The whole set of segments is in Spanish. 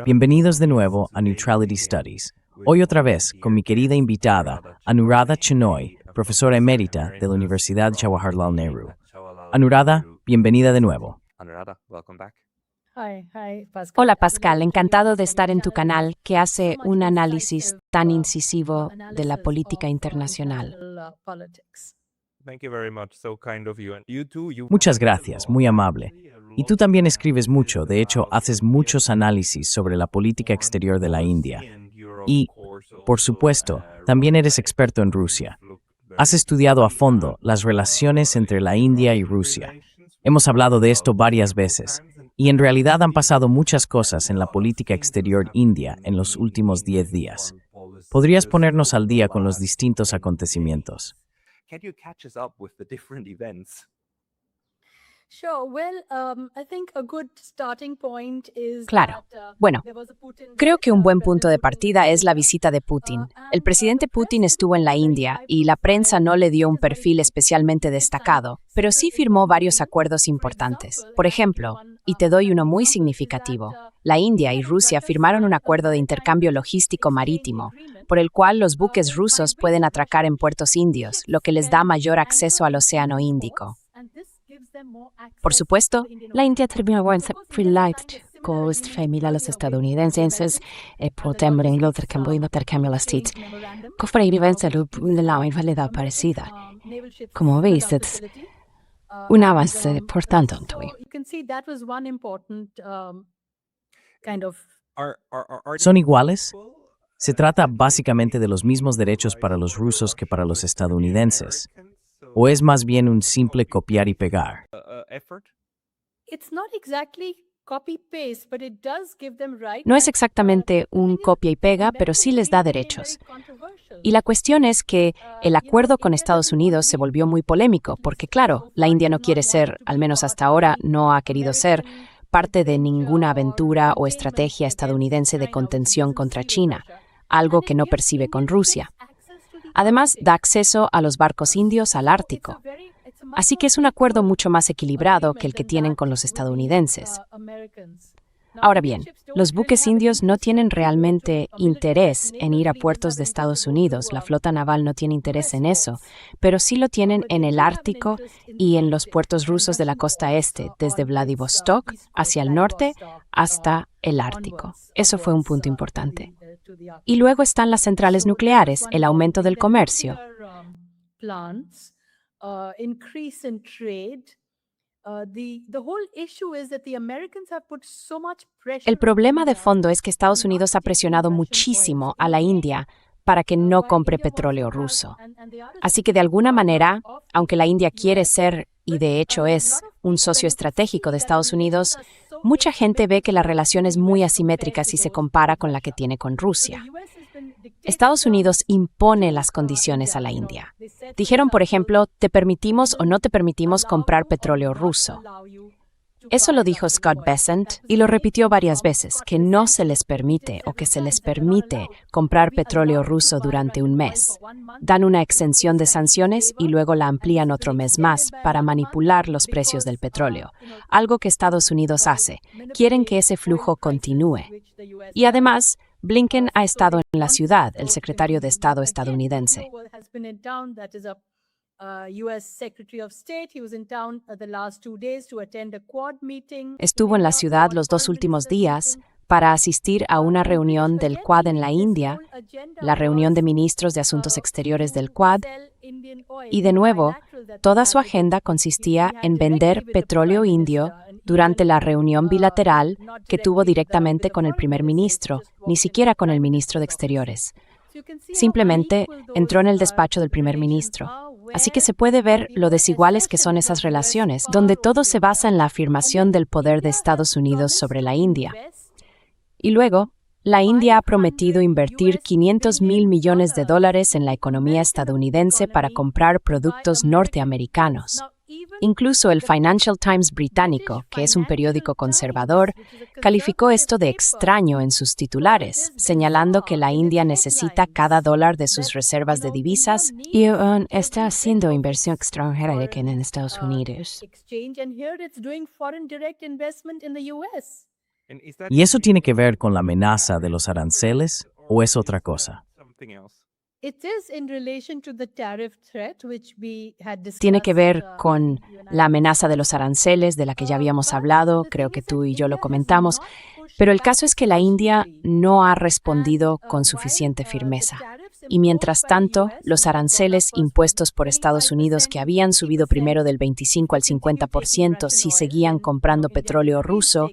Bienvenidos de nuevo a Neutrality Studies. Hoy otra vez con mi querida invitada, Anuradha Chenoy, profesora emérita de la Universidad Jawaharlal Nehru. Anuradha, bienvenida de nuevo. Hola Pascal, encantado de estar en tu canal que hace un análisis tan incisivo de la política internacional. Muchas gracias, muy amable. Y tú también escribes mucho, de hecho, haces muchos análisis sobre la política exterior de la India. Y, por supuesto, también eres experto en Rusia. Has estudiado a fondo las relaciones entre la India y Rusia. Hemos hablado de esto varias veces, y en realidad han pasado muchas cosas en la política exterior india en los últimos 10 días. ¿Podrías ponernos al día con los distintos acontecimientos? Claro. Bueno, creo que un buen punto de partida es la visita de Putin. El presidente Putin estuvo en la India y la prensa no le dio un perfil especialmente destacado, pero sí firmó varios acuerdos importantes. Por ejemplo, y te doy uno muy significativo, la India y Rusia firmaron un acuerdo de intercambio logístico marítimo, por el cual los buques rusos pueden atracar en puertos indios, lo que les da mayor acceso al Océano Índico. Por supuesto, la India terminó en Freelight Coast Family a los estadounidenses por temer en el intercambio las TITs. Cofre y vence la invalidad parecida. Como veis, es un avance importante. ¿Son iguales? Se trata básicamente de los mismos derechos para los rusos que para los estadounidenses. ¿O es más bien un simple copiar y pegar? No es exactamente un copia y pega, pero sí les da derechos. Y la cuestión es que el acuerdo con Estados Unidos se volvió muy polémico, porque claro, la India no quiere ser, al menos hasta ahora, no ha querido ser, parte de ninguna aventura o estrategia estadounidense de contención contra China, algo que no percibe con Rusia. Además, da acceso a los barcos indios al Ártico. Así que es un acuerdo mucho más equilibrado que el que tienen con los estadounidenses. Ahora bien, los buques indios no tienen realmente interés en ir a puertos de Estados Unidos, la flota naval no tiene interés en eso, pero sí lo tienen en el Ártico y en los puertos rusos de la costa este, desde Vladivostok hacia el norte hasta el Ártico. Eso fue un punto importante. Y luego están las centrales nucleares, el aumento del comercio. El problema de fondo es que Estados Unidos ha presionado muchísimo a la India para que no compre petróleo ruso. Así que de alguna manera, aunque la India quiere ser, y de hecho es, un socio estratégico de Estados Unidos, mucha gente ve que la relación es muy asimétrica si se compara con la que tiene con Rusia. Estados Unidos impone las condiciones a la India. Dijeron, por ejemplo, te permitimos o no te permitimos comprar petróleo ruso. Eso lo dijo Scott Bessent y lo repitió varias veces, que no se les permite o que se les permite comprar petróleo ruso durante un mes. Dan una exención de sanciones y luego la amplían otro mes más para manipular los precios del petróleo, algo que Estados Unidos hace. Quieren que ese flujo continúe. Y además, Blinken ha estado en la ciudad, el secretario de Estado estadounidense. Estuvo en la ciudad los 2 últimos días para asistir a una reunión del Quad en la India, la reunión de ministros de Asuntos Exteriores del Quad, y de nuevo, toda su agenda consistía en vender petróleo indio durante la reunión bilateral que tuvo directamente con el primer ministro, ni siquiera con el ministro de Exteriores. Simplemente entró en el despacho del primer ministro. Así que se puede ver lo desiguales que son esas relaciones, donde todo se basa en la afirmación del poder de Estados Unidos sobre la India. Y luego, la India ha prometido invertir $500,000 millones en la economía estadounidense para comprar productos norteamericanos. Incluso el Financial Times británico, que es un periódico conservador, calificó esto de extraño en sus titulares, señalando que la India necesita cada dólar de sus reservas de divisas y está haciendo inversión extranjera en Estados Unidos. ¿Y eso tiene que ver con la amenaza de los aranceles o es otra cosa? Tiene que ver con la amenaza de los aranceles, de la que ya habíamos hablado, creo que tú y yo lo comentamos, pero el caso es que la India no ha respondido con suficiente firmeza. Y mientras tanto, los aranceles impuestos por Estados Unidos, que habían subido primero del 25 al 50% si seguían comprando petróleo ruso,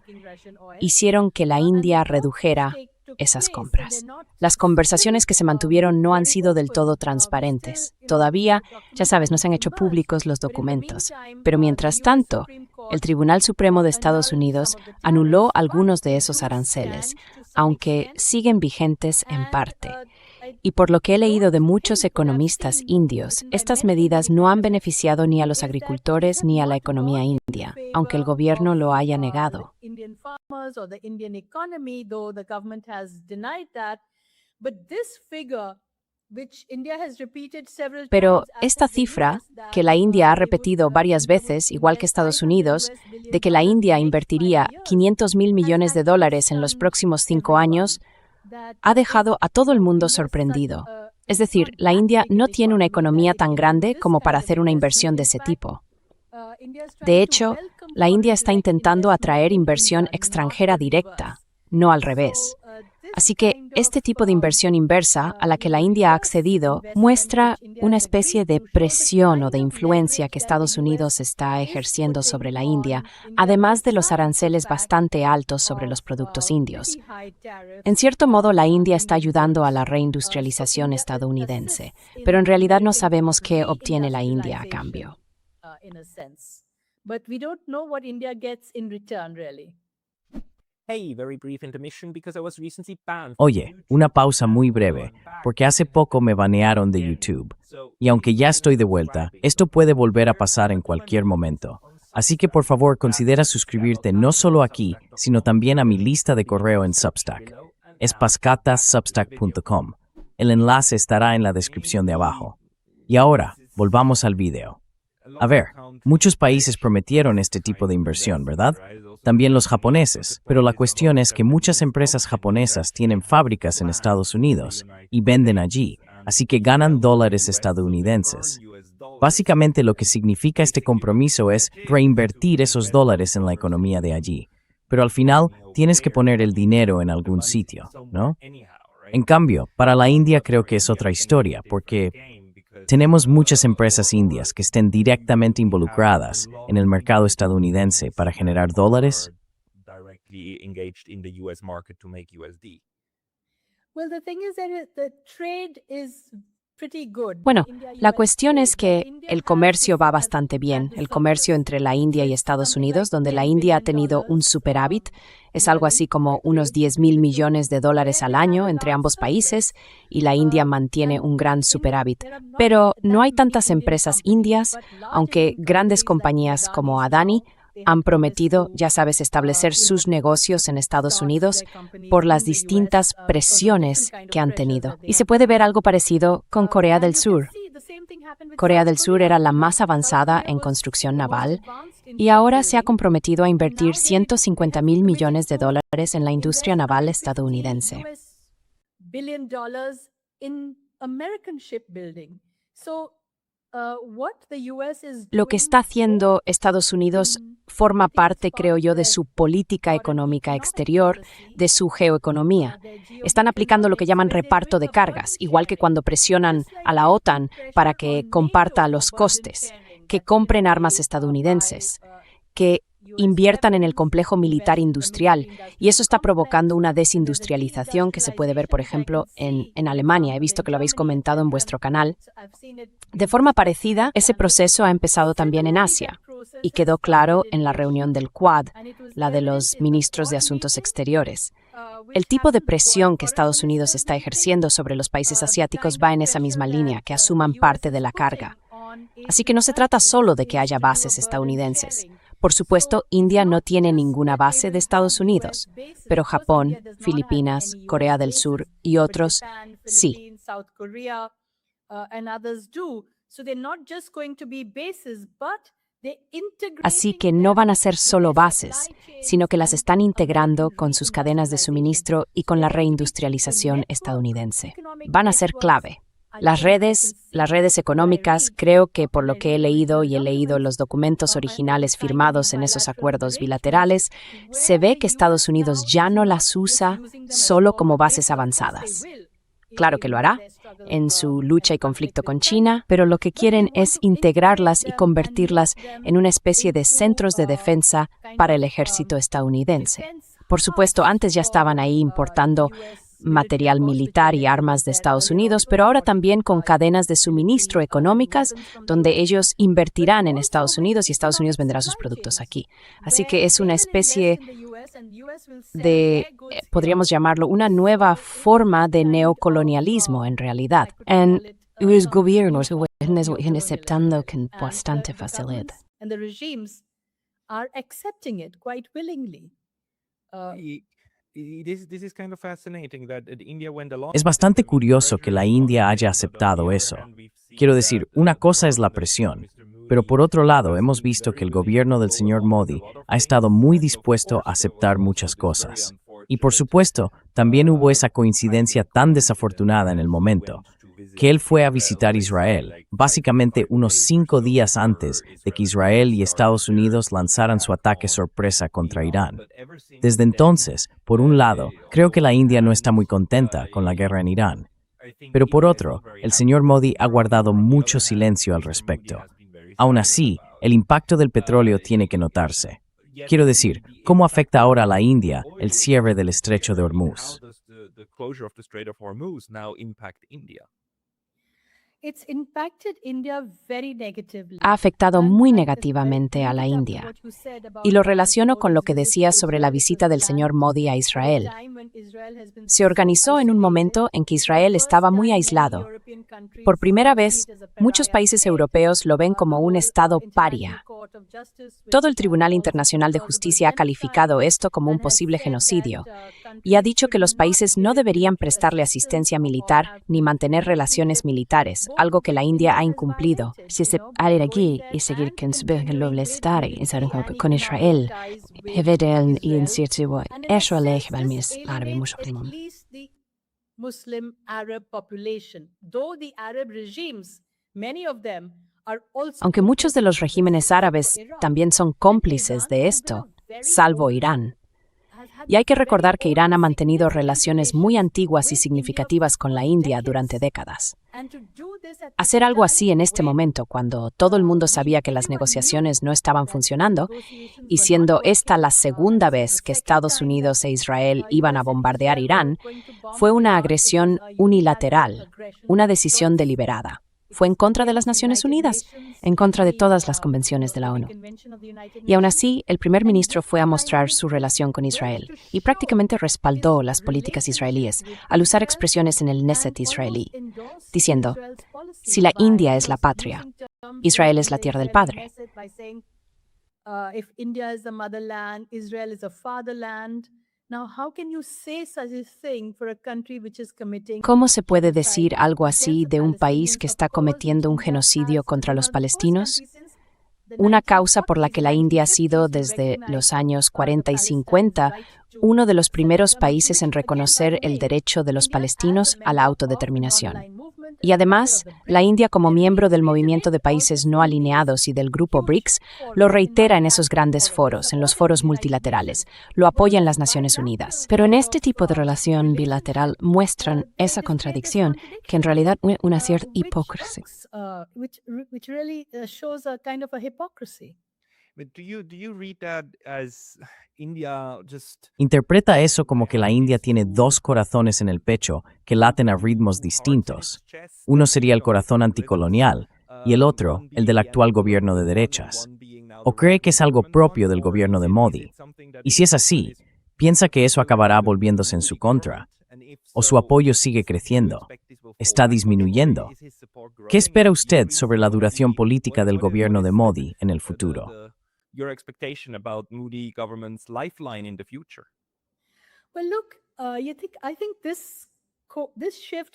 hicieron que la India redujera esas compras. Las conversaciones que se mantuvieron no han sido del todo transparentes. Todavía, ya sabes, no se han hecho públicos los documentos. Pero mientras tanto, el Tribunal Supremo de Estados Unidos anuló algunos de esos aranceles, aunque siguen vigentes en parte. Y por lo que he leído de muchos economistas indios, estas medidas no han beneficiado ni a los agricultores ni a la economía india, aunque el gobierno lo haya negado. Pero esta cifra, que la India ha repetido varias veces, igual que Estados Unidos, de que la India invertiría $500,000 millones en los próximos 5 años, ha dejado a todo el mundo sorprendido. Es decir, la India no tiene una economía tan grande como para hacer una inversión de ese tipo. De hecho, la India está intentando atraer inversión extranjera directa, no al revés. Así que este tipo de inversión inversa a la que la India ha accedido muestra una especie de presión o de influencia que Estados Unidos está ejerciendo sobre la India, además de los aranceles bastante altos sobre los productos indios. En cierto modo, la India está ayudando a la reindustrialización estadounidense, pero en realidad no sabemos qué obtiene la India a cambio. Oye, una pausa muy breve, porque hace poco me banearon de YouTube. Y aunque ya estoy de vuelta, esto puede volver a pasar en cualquier momento. Así que por favor considera suscribirte no solo aquí, sino también a mi lista de correo en Substack. Es pascatasubstack.com. El enlace estará en la descripción de abajo. Y ahora, volvamos al video. A ver, muchos países prometieron este tipo de inversión, ¿verdad? También los japoneses, pero la cuestión es que muchas empresas japonesas tienen fábricas en Estados Unidos y venden allí, así que ganan dólares estadounidenses. Básicamente lo que significa este compromiso es reinvertir esos dólares en la economía de allí, pero al final tienes que poner el dinero en algún sitio, ¿no? En cambio, para la India creo que es otra historia, porque tenemos muchas empresas indias que estén directamente involucradas en el mercado estadounidense para generar dólares. Bueno, la cuestión es que el comercio va bastante bien, el comercio entre la India y Estados Unidos, donde la India ha tenido un superávit, es algo así como unos $10,000 millones al año entre ambos países, y la India mantiene un gran superávit. Pero no hay tantas empresas indias, aunque grandes compañías como Adani han prometido, ya sabes, establecer sus negocios en Estados Unidos por las distintas presiones que han tenido. Y se puede ver algo parecido con Corea del Sur. Corea del Sur era la más avanzada en construcción naval y ahora se ha comprometido a invertir $150,000 millones en la industria naval estadounidense. Lo que está haciendo Estados Unidos forma parte, creo yo, de su política económica exterior, de su geoeconomía. Están aplicando lo que llaman reparto de cargas, igual que cuando presionan a la OTAN para que comparta los costes, que compren armas estadounidenses, que inviertan en el complejo militar industrial, y eso está provocando una desindustrialización que se puede ver, por ejemplo, en Alemania. He visto que lo habéis comentado en vuestro canal. De forma parecida, ese proceso ha empezado también en Asia, y quedó claro en la reunión del Quad, la de los ministros de Asuntos Exteriores. El tipo de presión que Estados Unidos está ejerciendo sobre los países asiáticos va en esa misma línea, que asuman parte de la carga. Así que no se trata solo de que haya bases estadounidenses. Por supuesto, India no tiene ninguna base de Estados Unidos, pero Japón, Filipinas, Corea del Sur y otros sí. Así que no van a ser solo bases, sino que las están integrando con sus cadenas de suministro y con la reindustrialización estadounidense. Van a ser clave. Las redes económicas, creo que por lo que he leído y he leído los documentos originales firmados en esos acuerdos bilaterales, se ve que Estados Unidos ya no las usa solo como bases avanzadas. Claro que lo hará en su lucha y conflicto con China, pero lo que quieren es integrarlas y convertirlas en una especie de centros de defensa para el ejército estadounidense. Por supuesto, antes ya estaban ahí importando material militar y armas de Estados Unidos, pero ahora también con cadenas de suministro económicas donde ellos invertirán en Estados Unidos y Estados Unidos venderá sus productos aquí. Así que es una especie de, podríamos llamarlo, una nueva forma de neocolonialismo en realidad. Y los gobiernos están aceptando con bastante facilidad. Es bastante curioso que la India haya aceptado eso. Quiero decir, una cosa es la presión, pero por otro lado hemos visto que el gobierno del señor Modi ha estado muy dispuesto a aceptar muchas cosas. Y por supuesto, también hubo esa coincidencia tan desafortunada en el momento, que él fue a visitar Israel, básicamente unos 5 días antes de que Israel y Estados Unidos lanzaran su ataque sorpresa contra Irán. Desde entonces, por un lado, creo que la India no está muy contenta con la guerra en Irán, pero por otro, el señor Modi ha guardado mucho silencio al respecto. Aún así, el impacto del petróleo tiene que notarse. Quiero decir, ¿cómo afecta ahora a la India el cierre del estrecho de Hormuz? Ha afectado muy negativamente a la India. Y lo relaciono con lo que decías sobre la visita del señor Modi a Israel. Se organizó en un momento en que Israel estaba muy aislado. Por primera vez, muchos países europeos lo ven como un estado paria. Todo el Tribunal Internacional de Justicia ha calificado esto como un posible genocidio y ha dicho que los países no deberían prestarle asistencia militar ni mantener relaciones militares, algo que la India ha incumplido. Si se hacer aquí y seguir con Israel, evidel y en cierto eso le balmis árabe musulmán. Aunque muchos de los regímenes árabes también son cómplices de esto, salvo Irán. Y hay que recordar que Irán ha mantenido relaciones muy antiguas y significativas con la India durante décadas. Hacer algo así en este momento, cuando todo el mundo sabía que las negociaciones no estaban funcionando, y siendo esta la segunda vez que Estados Unidos e Israel iban a bombardear Irán, fue una agresión unilateral, una decisión deliberada. Fue en contra de las Naciones Unidas, en contra de todas las convenciones de la ONU. Y aún así, el primer ministro fue a mostrar su relación con Israel y prácticamente respaldó las políticas israelíes al usar expresiones en el Knesset israelí, diciendo, si la India es la patria, Israel es la tierra del padre. ¿Cómo se puede decir algo así de un país que está cometiendo un genocidio contra los palestinos? Una causa por la que la India ha sido, desde los años 40 y 50, uno de los primeros países en reconocer el derecho de los palestinos a la autodeterminación. Y además, la India, como miembro del movimiento de países no alineados y del grupo BRICS, lo reitera en esos grandes foros, en los foros multilaterales, lo apoya en las Naciones Unidas. Pero en este tipo de relación bilateral muestran esa contradicción, que en realidad es una cierta hipocresía. Interpreta eso como que la India tiene 2 corazones en el pecho que laten a ritmos distintos. Uno sería el corazón anticolonial y el otro, el del actual gobierno de derechas. ¿O cree que es algo propio del gobierno de Modi? Y si es así, ¿piensa que eso acabará volviéndose en su contra? ¿O su apoyo sigue creciendo? ¿Está disminuyendo? ¿Qué espera usted sobre la duración política del gobierno de Modi en el futuro? Your expectation about Modi government's lifeline in the future?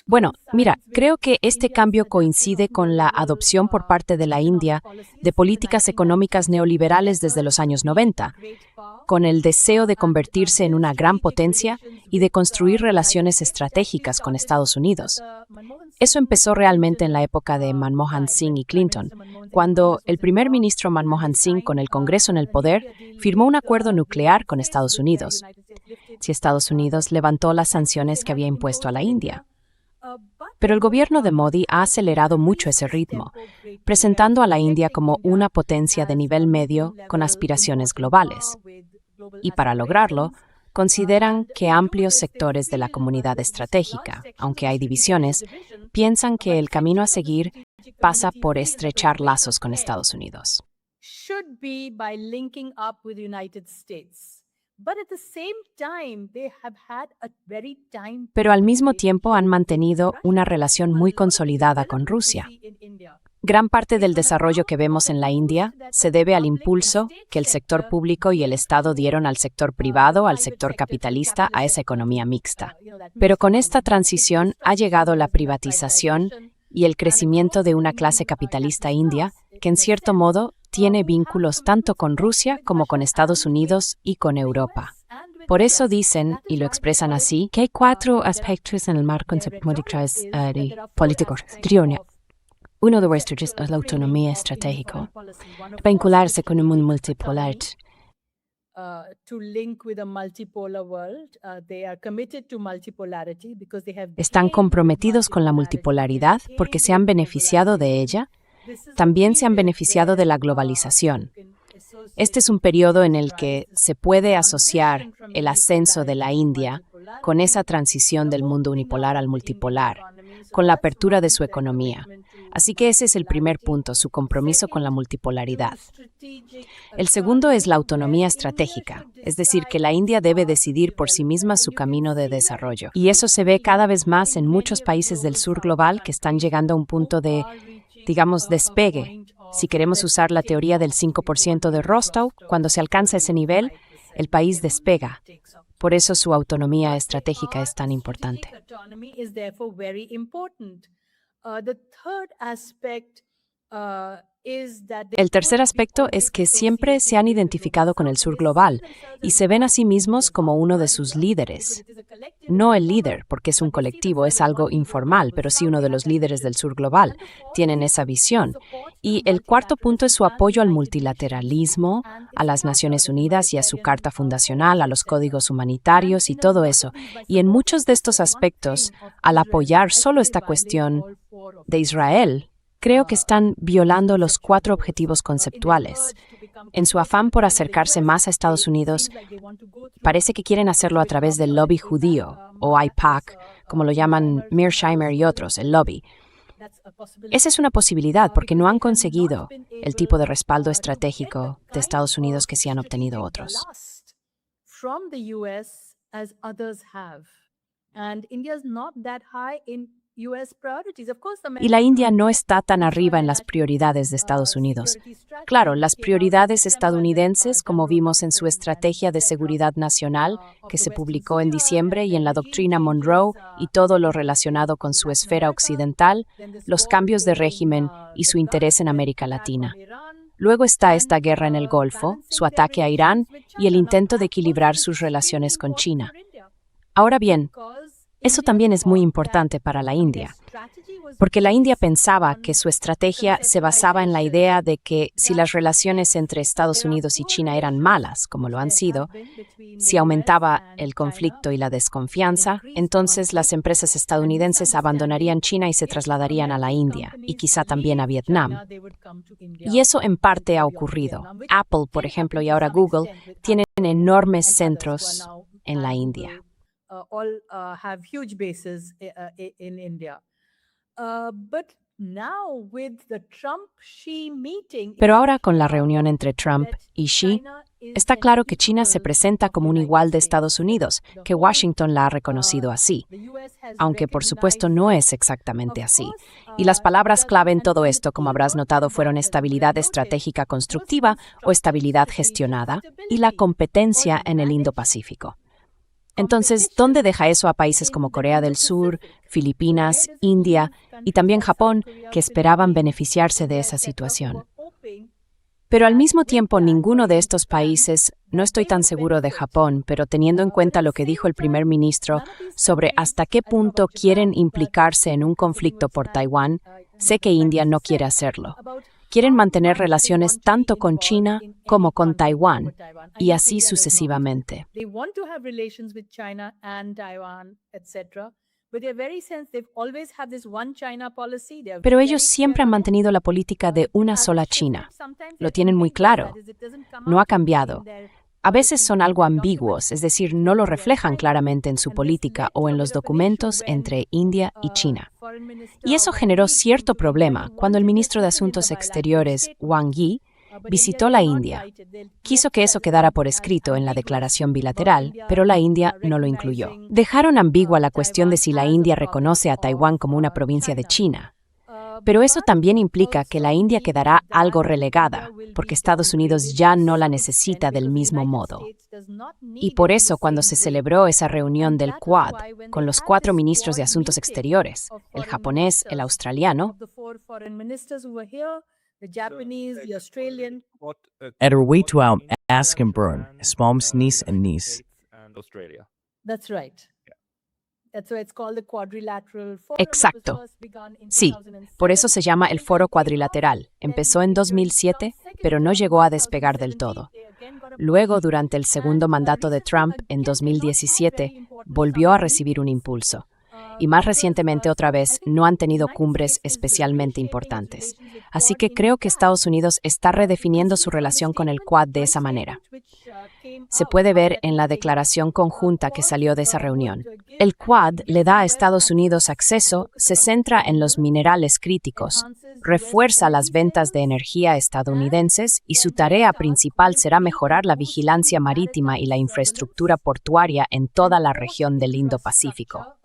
Bueno, mira, creo que este cambio coincide con la adopción por parte de la India de políticas económicas neoliberales desde los años 90, con el deseo de convertirse en una gran potencia y de construir relaciones estratégicas con Estados Unidos. Eso empezó realmente en la época de Manmohan Singh y Clinton, cuando el primer ministro Manmohan Singh, con el Congreso en el poder, firmó un acuerdo nuclear con Estados Unidos. Si Estados Unidos levantó las sanciones que había impuesto a la India. Pero el gobierno de Modi ha acelerado mucho ese ritmo, presentando a la India como una potencia de nivel medio con aspiraciones globales. Y para lograrlo, consideran que amplios sectores de la comunidad estratégica, aunque hay divisiones, piensan que el camino a seguir pasa por estrechar lazos con Estados Unidos. Pero al mismo tiempo han mantenido una relación muy consolidada con Rusia. Gran parte del desarrollo que vemos en la India se debe al impulso que el sector público y el Estado dieron al sector privado, al sector capitalista, a esa economía mixta. Pero con esta transición ha llegado la privatización y el crecimiento de una clase capitalista india que, en cierto modo, tiene vínculos tanto con Rusia como con Estados Unidos y con Europa. Por eso dicen, y lo expresan así, que hay 4 aspectos en el marco político. Uno de estos es la autonomía estratégica, vincularse con un mundo multipolar. Están comprometidos con la multipolaridad porque se han beneficiado de ella. También se han beneficiado de la globalización. Este es un periodo en el que se puede asociar el ascenso de la India con esa transición del mundo unipolar al multipolar, con la apertura de su economía. Así que ese es el primer punto, su compromiso con la multipolaridad. El segundo es la autonomía estratégica, es decir, que la India debe decidir por sí misma su camino de desarrollo. Y eso se ve cada vez más en muchos países del sur global que están llegando a un punto de, digamos, despegue. Si queremos usar la teoría del 5% de Rostow, cuando se alcanza ese nivel, el país despega. Por eso su autonomía estratégica es tan importante. El tercer aspecto es que siempre se han identificado con el sur global y se ven a sí mismos como uno de sus líderes. No el líder, porque es un colectivo, es algo informal, pero sí uno de los líderes del sur global. Tienen esa visión. Y el cuarto punto es su apoyo al multilateralismo, a las Naciones Unidas y a su Carta Fundacional, a los códigos humanitarios y todo eso. Y en muchos de estos aspectos, al apoyar solo esta cuestión de Israel, creo que están violando los 4 objetivos conceptuales. En su afán por acercarse más a Estados Unidos, parece que quieren hacerlo a través del lobby judío, o AIPAC, como lo llaman Mearsheimer y otros, el lobby. Esa es una posibilidad porque no han conseguido el tipo de respaldo estratégico de Estados Unidos que sí han obtenido otros. Y la India no está tan arriba en las prioridades de Estados Unidos. Claro, las prioridades estadounidenses, como vimos en su Estrategia de Seguridad Nacional, que se publicó en diciembre, y en la Doctrina Monroe, y todo lo relacionado con su esfera occidental, los cambios de régimen y su interés en América Latina. Luego está esta guerra en el Golfo, su ataque a Irán y el intento de equilibrar sus relaciones con China. Ahora bien, eso también es muy importante para la India, porque la India pensaba que su estrategia se basaba en la idea de que si las relaciones entre Estados Unidos y China eran malas, como lo han sido, si aumentaba el conflicto y la desconfianza, entonces las empresas estadounidenses abandonarían China y se trasladarían a la India, y quizá también a Vietnam. Y eso en parte ha ocurrido. Apple, por ejemplo, y ahora Google, tienen enormes centros en la India. Have huge bases in India. But now with the Trump-Xi meeting, Pero ahora con la reunión entre Trump y Xi, está claro que China se presenta como un igual de Estados Unidos, que Washington la ha reconocido así, aunque por supuesto no es exactamente así. Y las palabras clave en todo esto, como habrás notado, fueron estabilidad estratégica constructiva o estabilidad gestionada y la competencia en el Indo-Pacífico. Entonces, ¿dónde deja eso a países como Corea del Sur, Filipinas, India y también Japón, que esperaban beneficiarse de esa situación? Pero al mismo tiempo, ninguno de estos países, no estoy tan seguro de Japón, pero teniendo en cuenta lo que dijo el primer ministro sobre hasta qué punto quieren implicarse en un conflicto por Taiwán, sé que India no quiere hacerlo. Quieren mantener relaciones tanto con China como con Taiwán, y así sucesivamente. Pero ellos siempre han mantenido la política de una sola China. Lo tienen muy claro. No ha cambiado. A veces son algo ambiguos, es decir, no lo reflejan claramente en su política o en los documentos entre India y China. Y eso generó cierto problema cuando el ministro de Asuntos Exteriores, Wang Yi, visitó la India. Quiso que eso quedara por escrito en la declaración bilateral, pero la India no lo incluyó. Dejaron ambigua la cuestión de si la India reconoce a Taiwán como una provincia de China. Pero eso también implica que la India quedará algo relegada, porque Estados Unidos ya no la necesita del mismo modo. Y por eso, cuando se celebró esa reunión del Quad, con los 4 ministros de Asuntos Exteriores, el japonés, el australiano, Er weet wou ask and burn, Smoms Nis and Nis. That's right. That's why it's called the Quadrilateral Forum. Exacto. Sí, por eso se llama el Foro Cuadrilateral. Empezó en 2007, pero no llegó a despegar del todo. Luego, durante el segundo mandato de Trump, en 2017, volvió a recibir un impulso. Y más recientemente, otra vez, no han tenido cumbres especialmente importantes. Así que creo que Estados Unidos está redefiniendo su relación con el Quad de esa manera. Se puede ver en la declaración conjunta que salió de esa reunión. El Quad le da a Estados Unidos acceso, se centra en los minerales críticos, refuerza las ventas de energía estadounidenses y su tarea principal será mejorar la vigilancia marítima y la infraestructura portuaria en toda la región del Indo-Pacífico.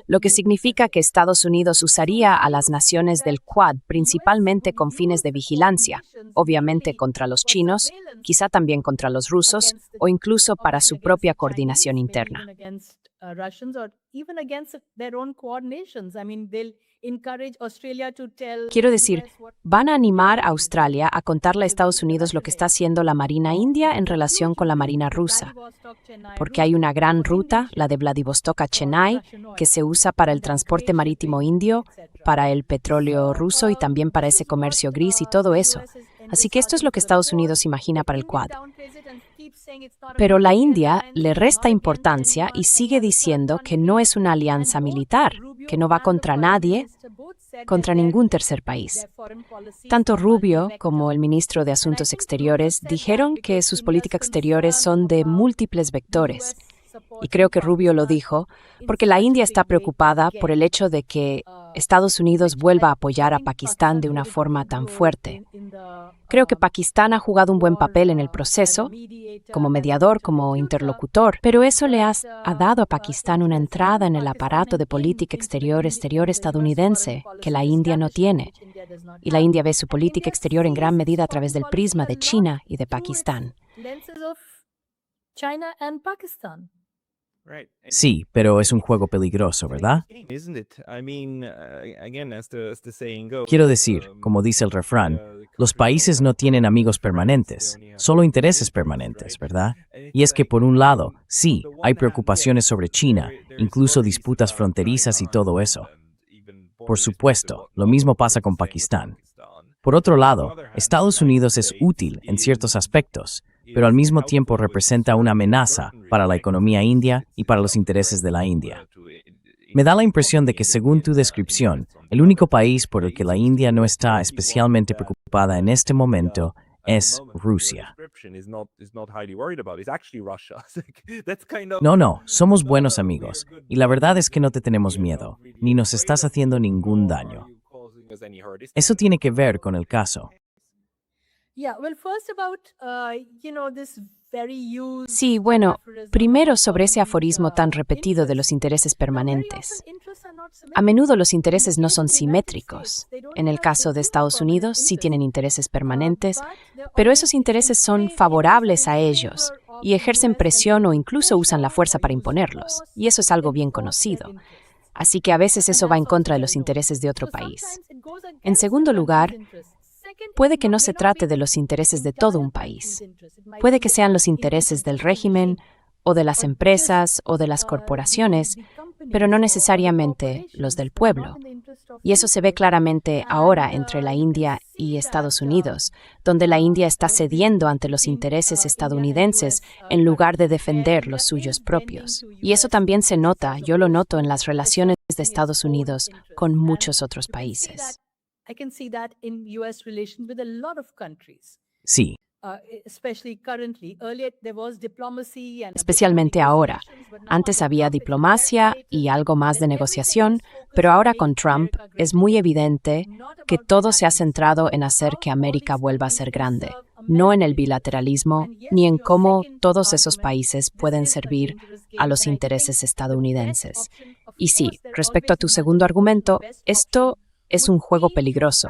Lo que significa que Estados Unidos usaría a las naciones del Quad principalmente con fines de vigilancia, obviamente contra los chinos, quizá también contra los rusos o incluso para su propia coordinación interna. Quiero decir, van a animar a Australia a contarle a Estados Unidos lo que está haciendo la Marina India en relación con la Marina rusa, porque hay una gran ruta, la de Vladivostok a Chennai, que se usa para el transporte marítimo indio, para el petróleo ruso y también para ese comercio gris y todo eso. Así que esto es lo que Estados Unidos imagina para el Quad. Pero la India le resta importancia y sigue diciendo que no es una alianza militar, que no va contra nadie, contra ningún tercer país. Tanto Rubio como el ministro de Asuntos Exteriores dijeron que sus políticas exteriores son de múltiples vectores. Y creo que Rubio lo dijo porque la India está preocupada por el hecho de que Estados Unidos vuelva a apoyar a Pakistán de una forma tan fuerte. Creo que Pakistán ha jugado un buen papel en el proceso, como mediador, como interlocutor, pero eso le ha dado a Pakistán una entrada en el aparato de política exterior estadounidense que la India no tiene. Y la India ve su política exterior en gran medida a través del prisma de China y de Pakistán. Sí, pero es un juego peligroso, ¿verdad? Quiero decir, como dice el refrán, los países no tienen amigos permanentes, solo intereses permanentes, ¿verdad? Y es que por un lado, sí, hay preocupaciones sobre China, incluso disputas fronterizas y todo eso. Por supuesto, lo mismo pasa con Pakistán. Por otro lado, Estados Unidos es útil en ciertos aspectos, pero al mismo tiempo representa una amenaza para la economía india y para los intereses de la India. Me da la impresión de que, según tu descripción, el único país por el que la India no está especialmente preocupada en este momento es Rusia. No, somos buenos amigos, y la verdad es que no te tenemos miedo, ni nos estás haciendo ningún daño. Eso tiene que ver con el caso. Sí, bueno, primero sobre ese aforismo tan repetido de los intereses permanentes. A menudo los intereses no son simétricos. En el caso de Estados Unidos, sí tienen intereses permanentes, pero esos intereses son favorables a ellos y ejercen presión o incluso usan la fuerza para imponerlos. Y eso es algo bien conocido. Así que a veces eso va en contra de los intereses de otro país. En segundo lugar, puede que no se trate de los intereses de todo un país. Puede que sean los intereses del régimen, o de las empresas, o de las corporaciones, pero no necesariamente los del pueblo. Y eso se ve claramente ahora entre la India y Estados Unidos, donde la India está cediendo ante los intereses estadounidenses en lugar de defender los suyos propios. Y eso también se nota, yo lo noto en las relaciones de Estados Unidos con muchos otros países. Sí, Especialmente ahora. Antes había diplomacia y algo más de negociación, pero ahora con Trump es muy evidente que todo se ha centrado en hacer que América vuelva a ser grande, no en el bilateralismo ni en cómo todos esos países pueden servir a los intereses estadounidenses. Y sí, respecto a tu segundo argumento, esto es un juego peligroso.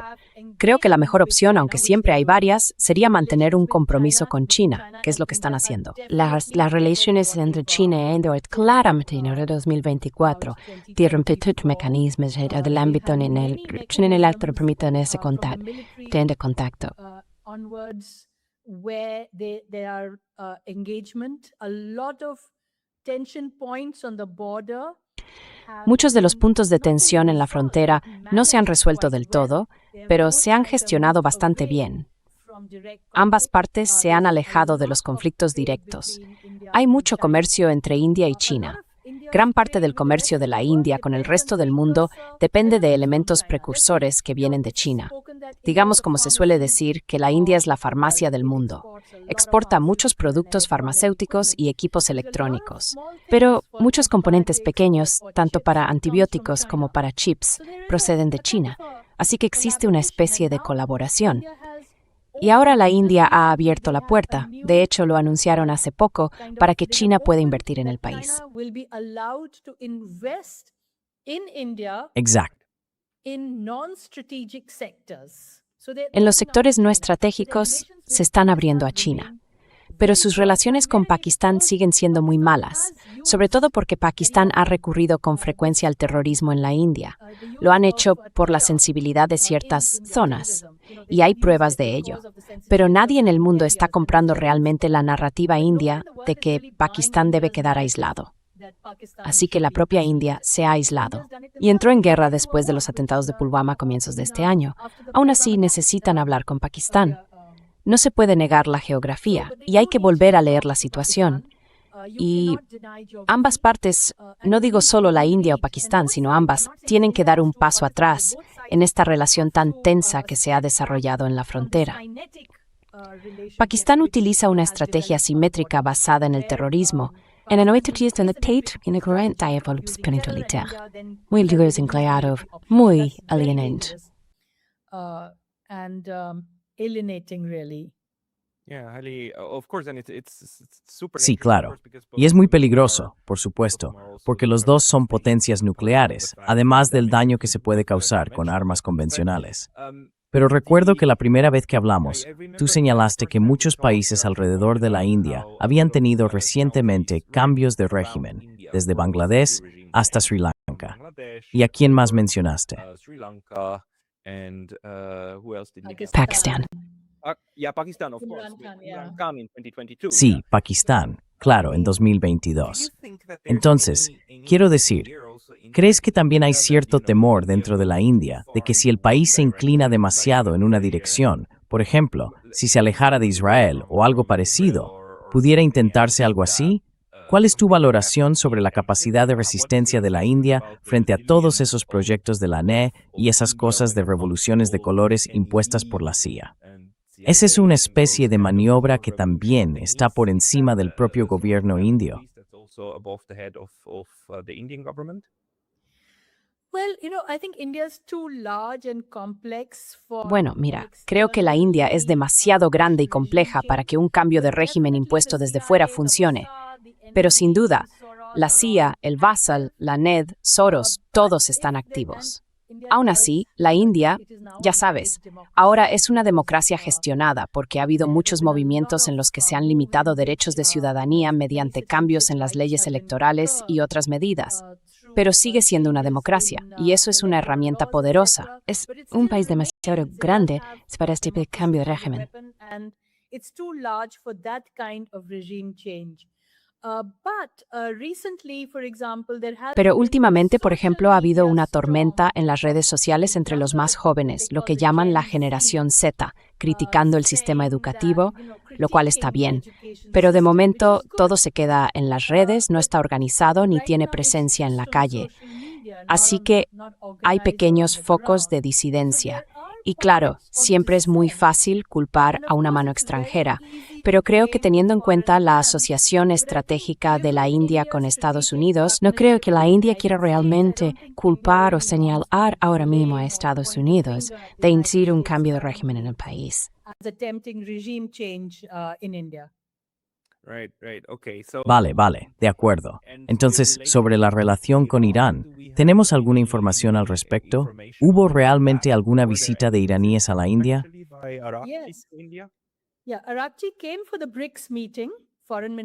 Creo que la mejor opción, aunque siempre hay varias, sería mantener un compromiso con China, que es lo que están haciendo. Las relaciones entre China e India claramente en el 2024 tienen pequeños mecanismos del ámbito en el alto permiten ese contacto. Muchos de los puntos de tensión en la frontera no se han resuelto del todo, pero se han gestionado bastante bien. Ambas partes se han alejado de los conflictos directos. Hay mucho comercio entre India y China. Gran parte del comercio de la India con el resto del mundo depende de elementos precursores que vienen de China. Digamos, como se suele decir, que la India es la farmacia del mundo. Exporta muchos productos farmacéuticos y equipos electrónicos. Pero muchos componentes pequeños, tanto para antibióticos como para chips, proceden de China. Así que existe una especie de colaboración. Y ahora la India ha abierto la puerta, de hecho lo anunciaron hace poco, para que China pueda invertir en el país. exacto. En los sectores no estratégicos se están abriendo a China, pero sus relaciones con Pakistán siguen siendo muy malas, sobre todo porque Pakistán ha recurrido con frecuencia al terrorismo en la India. Lo han hecho por la sensibilidad de ciertas zonas, y hay pruebas de ello. Pero nadie en el mundo está comprando realmente la narrativa india de que Pakistán debe quedar aislado. Así que la propia India se ha aislado y entró en guerra después de los atentados de Pulwama a comienzos de este año. Aún así, necesitan hablar con Pakistán. No se puede negar la geografía y hay que volver a leer la situación. Y ambas partes, no digo solo la India o Pakistán, sino ambas, tienen que dar un paso atrás en esta relación tan tensa que se ha desarrollado en la frontera. Pakistán utiliza una estrategia asimétrica basada en el terrorismo, En el noite de la Tate, en el corriente diablo espiritualitaire. Muy ligos en claro, muy alienante. Sí, claro. Y es muy peligroso, por supuesto, porque los dos son potencias nucleares, además del daño que se puede causar con armas convencionales. Pero recuerdo que la primera vez que hablamos, tú señalaste que muchos países alrededor de la India habían tenido recientemente cambios de régimen, desde Bangladesh hasta Sri Lanka. ¿Y a quién más mencionaste? Pakistán. Pakistan, of course. Sí, Pakistán, claro, en 2022. Entonces, quiero decir, ¿crees que también hay cierto temor dentro de la India de que si el país se inclina demasiado en una dirección, por ejemplo, si se alejara de Israel o algo parecido, pudiera intentarse algo así? ¿Cuál es tu valoración sobre la capacidad de resistencia de la India frente a todos esos proyectos de la NE y esas cosas de revoluciones de colores impuestas por la CIA? Esa es una especie de maniobra que también está por encima del propio gobierno indio. Bueno, mira, creo que la India es demasiado grande y compleja para que un cambio de régimen impuesto desde fuera funcione. Pero sin duda, La CIA, el Vassal, la NED, Soros, todos están activos. Aún así, la India, ya sabes, ahora es una democracia gestionada porque ha habido muchos movimientos en los que se han limitado derechos de ciudadanía mediante cambios en las leyes electorales y otras medidas. Pero sigue siendo una democracia, y eso es una herramienta poderosa. Es un país demasiado grande para este tipo de cambio de régimen. Pero últimamente, por ejemplo, ha habido una tormenta en las redes sociales entre los más jóvenes, lo que llaman la generación Z, criticando el sistema educativo, lo cual está bien. Pero de momento todo se queda en las redes, no está organizado ni tiene presencia en la calle. Así que hay pequeños focos de disidencia. Y claro, siempre es muy fácil culpar a una mano extranjera, pero creo que teniendo en cuenta la asociación estratégica de la India con Estados Unidos, No creo que la India quiera realmente culpar o señalar ahora mismo a Estados Unidos de inducir un cambio de régimen en el país. Vale, de acuerdo. Entonces, sobre la relación con Irán, ¿tenemos alguna información al respecto? ¿Hubo realmente alguna visita de iraníes a la India?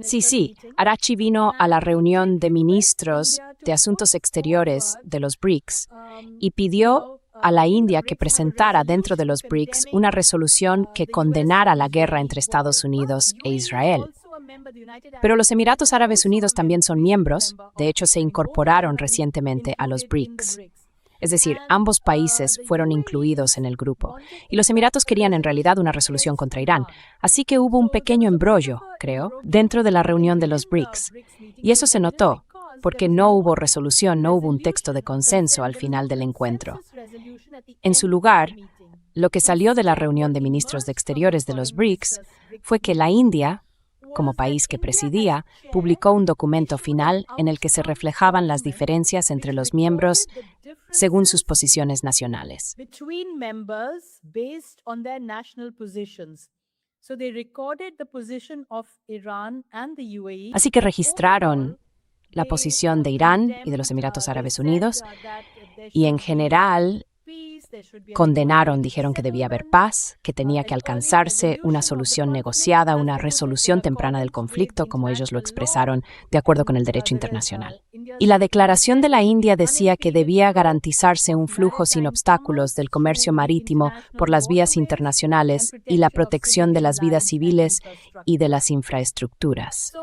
Sí, Arachi vino a la reunión de ministros de Asuntos Exteriores de los BRICS y pidió a la India que presentara dentro de los BRICS una resolución que condenara la guerra entre Estados Unidos e Israel. Pero los Emiratos Árabes Unidos también son miembros, de hecho se incorporaron recientemente a los BRICS. Es decir, ambos países fueron incluidos en el grupo. Y los Emiratos querían en realidad una resolución contra Irán. Así que hubo un pequeño embrollo, creo, dentro de la reunión de los BRICS. Y eso se notó, porque no hubo resolución, no hubo un texto de consenso al final del encuentro. En su lugar, lo que salió de la reunión de ministros de Exteriores de los BRICS fue que la India, como país que presidía, publicó un documento final en el que se reflejaban las diferencias entre los miembros según sus posiciones nacionales. Así que registraron la posición de Irán y de los Emiratos Árabes Unidos y en general condenaron, dijeron que debía haber paz, que tenía que alcanzarse una solución negociada, una resolución temprana del conflicto, como ellos lo expresaron, de acuerdo con el derecho internacional. Y la declaración de la India decía que debía garantizarse un flujo sin obstáculos del comercio marítimo por las vías internacionales y la protección de las vidas civiles y de las infraestructuras.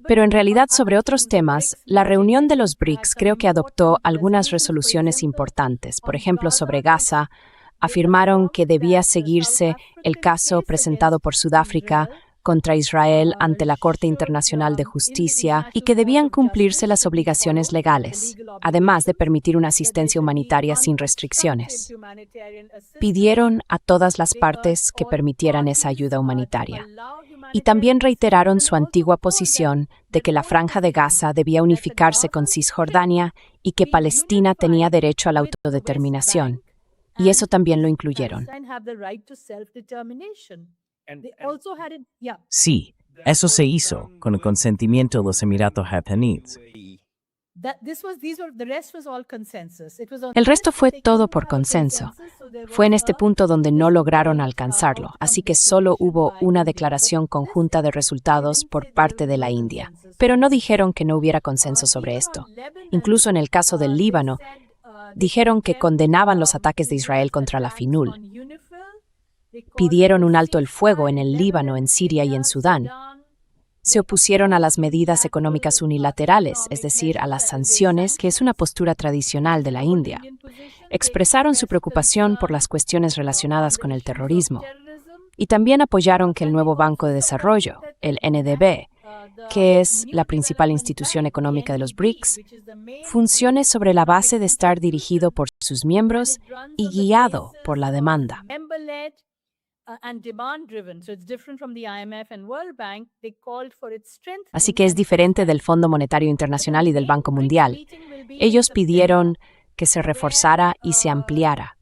Pero en realidad, sobre otros temas, la reunión de los BRICS creo que adoptó algunas resoluciones importantes. Por ejemplo, sobre Gaza, afirmaron que debía seguirse el caso presentado por Sudáfrica contra Israel ante la Corte Internacional de Justicia y que debían cumplirse las obligaciones legales, además de permitir una asistencia humanitaria sin restricciones. Pidieron a todas las partes que permitieran esa ayuda humanitaria. Y también reiteraron su antigua posición de que la Franja de Gaza debía unificarse con Cisjordania y que Palestina tenía derecho a la autodeterminación. Y eso también lo incluyeron. Sí, eso se hizo con el consentimiento de los Emiratos Árabes. El resto fue todo por consenso. Fue en este punto donde no lograron alcanzarlo, así que solo hubo una declaración conjunta de resultados por parte de la India. Pero no dijeron que no hubiera consenso sobre esto. Incluso en el caso del Líbano, dijeron que condenaban los ataques de Israel contra la FINUL. Pidieron un alto el fuego en el Líbano, en Siria y en Sudán. Se opusieron a las medidas económicas unilaterales, es decir, a las sanciones, que es una postura tradicional de la India. Expresaron su preocupación por las cuestiones relacionadas con el terrorismo. Y también apoyaron que el nuevo Banco de Desarrollo, el NDB, que es la principal institución económica de los BRICS, funcione sobre la base de estar dirigido por sus miembros y guiado por la demanda. Así que es diferente del Fondo Monetario Internacional y del Banco Mundial. Ellos pidieron que se reforzara y se ampliara.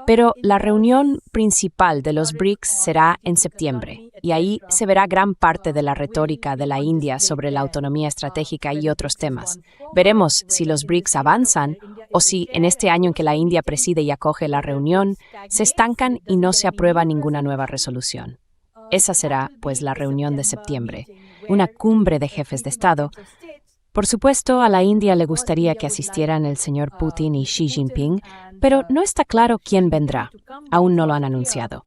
Pero la reunión principal de los BRICS será en septiembre, y ahí se verá gran parte de la retórica de la India sobre la autonomía estratégica y otros temas. Veremos si los BRICS avanzan o si, en este año en que la India preside y acoge la reunión, se estancan y no se aprueba ninguna nueva resolución. Esa será, pues, la reunión de septiembre, una cumbre de jefes de Estado. Por supuesto, a la India le gustaría que asistieran el señor Putin y Xi Jinping, pero no está claro quién vendrá. Aún no lo han anunciado.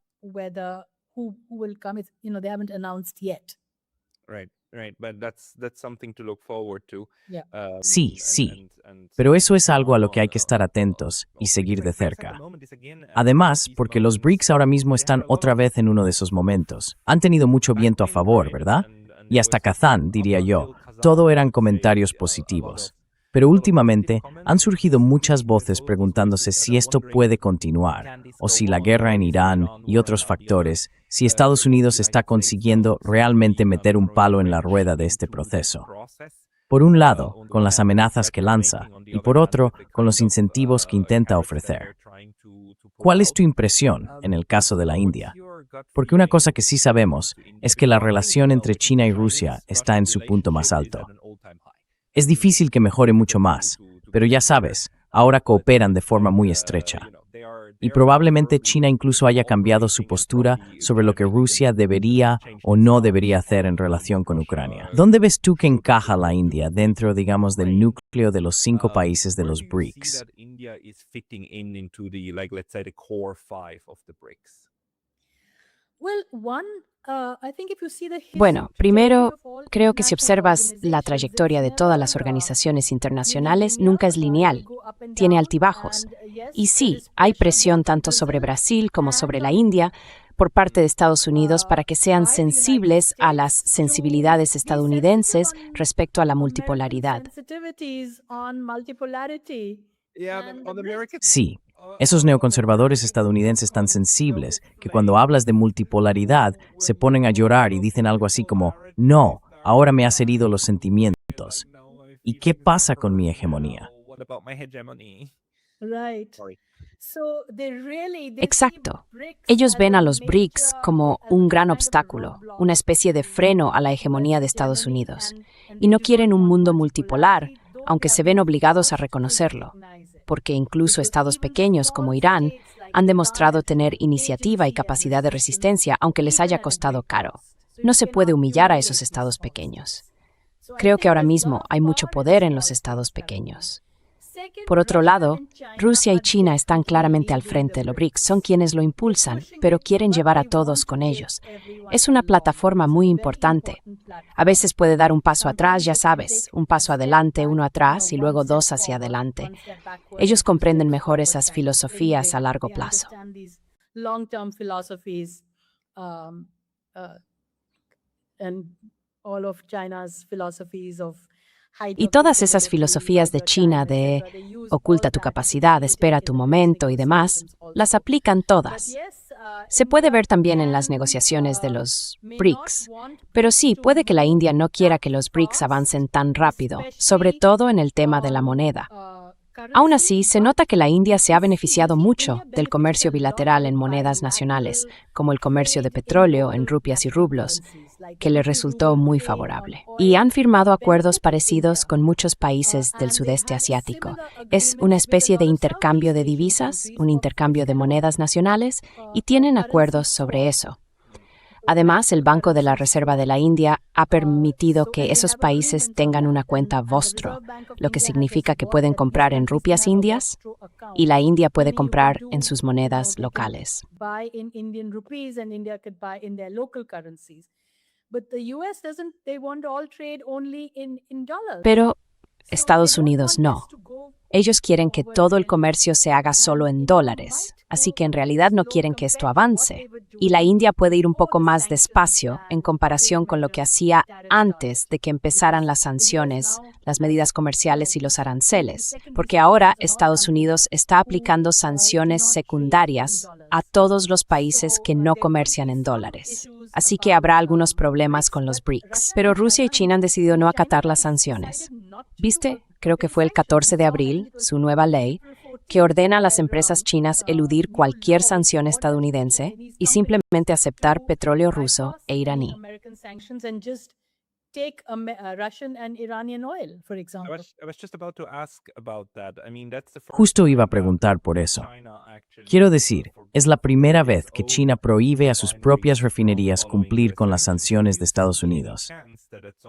Sí, sí, pero eso es algo a lo que hay que estar atentos y seguir de cerca. Además, porque los BRICS ahora mismo están otra vez en uno de esos momentos. Han tenido mucho viento a favor, ¿verdad? Y hasta Kazán, diría yo, todo eran comentarios positivos. Pero últimamente han surgido muchas voces preguntándose si esto puede continuar, o si la guerra en Irán y otros factores, si Estados Unidos está consiguiendo realmente meter un palo en la rueda de este proceso. Por un lado, con las amenazas que lanza, y por otro, con los incentivos que intenta ofrecer. ¿Cuál es tu impresión en el caso de la India? Porque una cosa que sí sabemos es que la relación entre China y Rusia está en su punto más alto. Es difícil que mejore mucho más, pero ya sabes, ahora cooperan de forma muy estrecha. Y probablemente China incluso haya cambiado su postura sobre lo que Rusia debería o no debería hacer en relación con Ucrania. ¿Dónde ves tú que encaja la India dentro, digamos, del núcleo de los 5 países de los BRICS? Bueno, primero, creo que si observas la trayectoria de todas las organizaciones internacionales, nunca es lineal, tiene altibajos. Y sí, hay presión tanto sobre Brasil como sobre la India por parte de Estados Unidos para que sean sensibles a las sensibilidades estadounidenses respecto a la multipolaridad. Sí, esos neoconservadores estadounidenses tan sensibles que cuando hablas de multipolaridad se ponen a llorar y dicen algo así como, no, ahora me has herido los sentimientos. ¿Y qué pasa con mi hegemonía? Exacto. Ellos ven a los BRICS como un gran obstáculo, una especie de freno a la hegemonía de Estados Unidos. Y no quieren un mundo multipolar, aunque se ven obligados a reconocerlo, porque incluso estados pequeños como Irán han demostrado tener iniciativa y capacidad de resistencia, aunque les haya costado caro. No se puede humillar a esos estados pequeños. Creo que ahora mismo hay mucho poder en los estados pequeños. Por otro lado, Rusia y China están claramente al frente de los BRICS, son quienes lo impulsan, pero quieren llevar a todos con ellos. Es una plataforma muy importante. A veces puede dar un paso atrás, ya sabes, un paso adelante, uno atrás y luego 2 hacia adelante. Ellos comprenden mejor esas filosofías a largo plazo. Y todas esas filosofías de China de oculta tu capacidad, espera tu momento y demás, las aplican todas. Se puede ver también en las negociaciones de los BRICS, pero sí, puede que la India no quiera que los BRICS avancen tan rápido, sobre todo en el tema de la moneda. Aún así, se nota que la India se ha beneficiado mucho del comercio bilateral en monedas nacionales, como el comercio de petróleo en rupias y rublos, que le resultó muy favorable. Y han firmado acuerdos parecidos con muchos países del sudeste asiático. Es una especie de intercambio de divisas, un intercambio de monedas nacionales, y tienen acuerdos sobre eso. Además, el Banco de la Reserva de la India ha permitido que esos países tengan una cuenta Vostro, lo que significa que pueden comprar en rupias indias y la India puede comprar en sus monedas locales. Pero Estados Unidos no. Ellos quieren que todo el comercio se haga solo en dólares, así que en realidad no quieren que esto avance. Y la India puede ir un poco más despacio en comparación con lo que hacía antes de que empezaran las sanciones, las medidas comerciales y los aranceles, porque ahora Estados Unidos está aplicando sanciones secundarias a todos los países que no comercian en dólares. Así que habrá algunos problemas con los BRICS. Pero Rusia y China han decidido no acatar las sanciones. ¿Viste? Creo que fue el 14 de abril, su nueva ley, que ordena a las empresas chinas eludir cualquier sanción estadounidense y simplemente aceptar petróleo ruso e iraní. Take Russian and Iranian oil, for I example. was just about to ask about that. I mean, that's the first Justo iba a time that preguntar por eso. China actually Quiero decir, es la primera vez que China prohíbe a sus propias refinerías cumplir con las sanciones de Estados Unidos.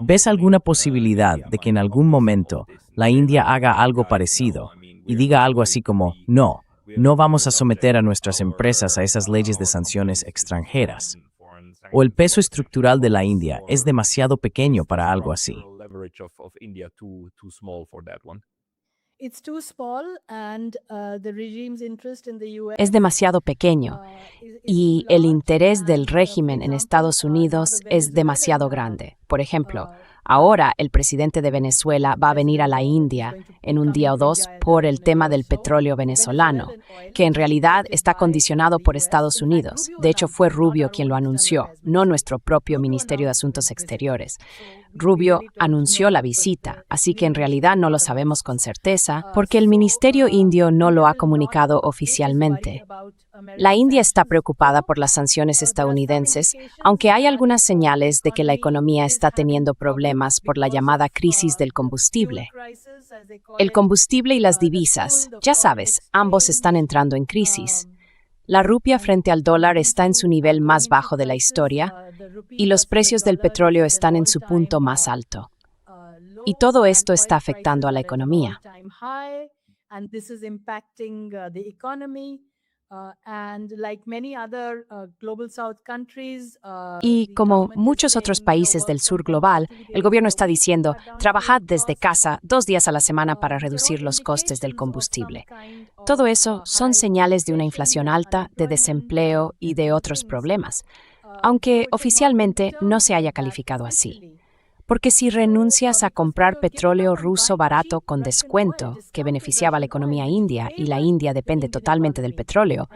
¿Ves alguna posibilidad de que en algún momento la India haga algo parecido y diga algo así como, no, no vamos a someter a nuestras empresas a esas leyes de sanciones extranjeras? ¿O el peso estructural de la India es demasiado pequeño para algo así? It's too small, and the regime's interest in the US Es demasiado pequeño y el interés del régimen en Estados Unidos es demasiado grande. Por ejemplo, ahora el presidente de Venezuela va a venir a la India en un día o dos por el tema del petróleo venezolano, que en realidad está condicionado por Estados Unidos. De hecho, fue Rubio quien lo anunció, no nuestro propio Ministerio de Asuntos Exteriores. Rubio anunció la visita, así que en realidad no lo sabemos con certeza, porque el Ministerio Indio no lo ha comunicado oficialmente. La India está preocupada por las sanciones estadounidenses, aunque hay algunas señales de que la economía está teniendo problemas por la llamada crisis del combustible. El combustible y las divisas, ya sabes, ambos están entrando en crisis. La rupia frente al dólar está en su nivel más bajo de la historia y los precios del petróleo están en su punto más alto. Y todo esto está afectando a la economía. Y como muchos otros países del sur global, el gobierno está diciendo, trabajad desde casa 2 días a la semana para reducir los costes del combustible. Todo eso son señales de una inflación alta, de desempleo y de otros problemas, aunque oficialmente no se haya calificado así. Porque si renuncias a comprar petróleo ruso barato con descuento, que beneficiaba a la economía india, y la India depende totalmente del petróleo,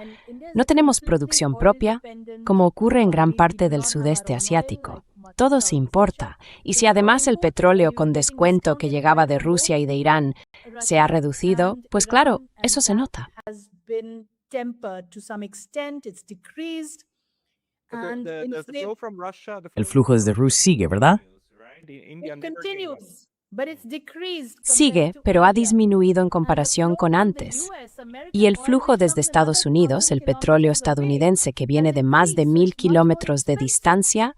no tenemos producción propia, como ocurre en gran parte del sudeste asiático. Todo se importa, y si además el petróleo con descuento que llegaba de Rusia y de Irán se ha reducido, pues claro, eso se nota. El flujo desde Rusia sigue, ¿verdad? Sigue, pero ha disminuido en comparación con antes. Y el flujo desde Estados Unidos, el petróleo estadounidense que viene de más de 1,000 kilómetros de distancia,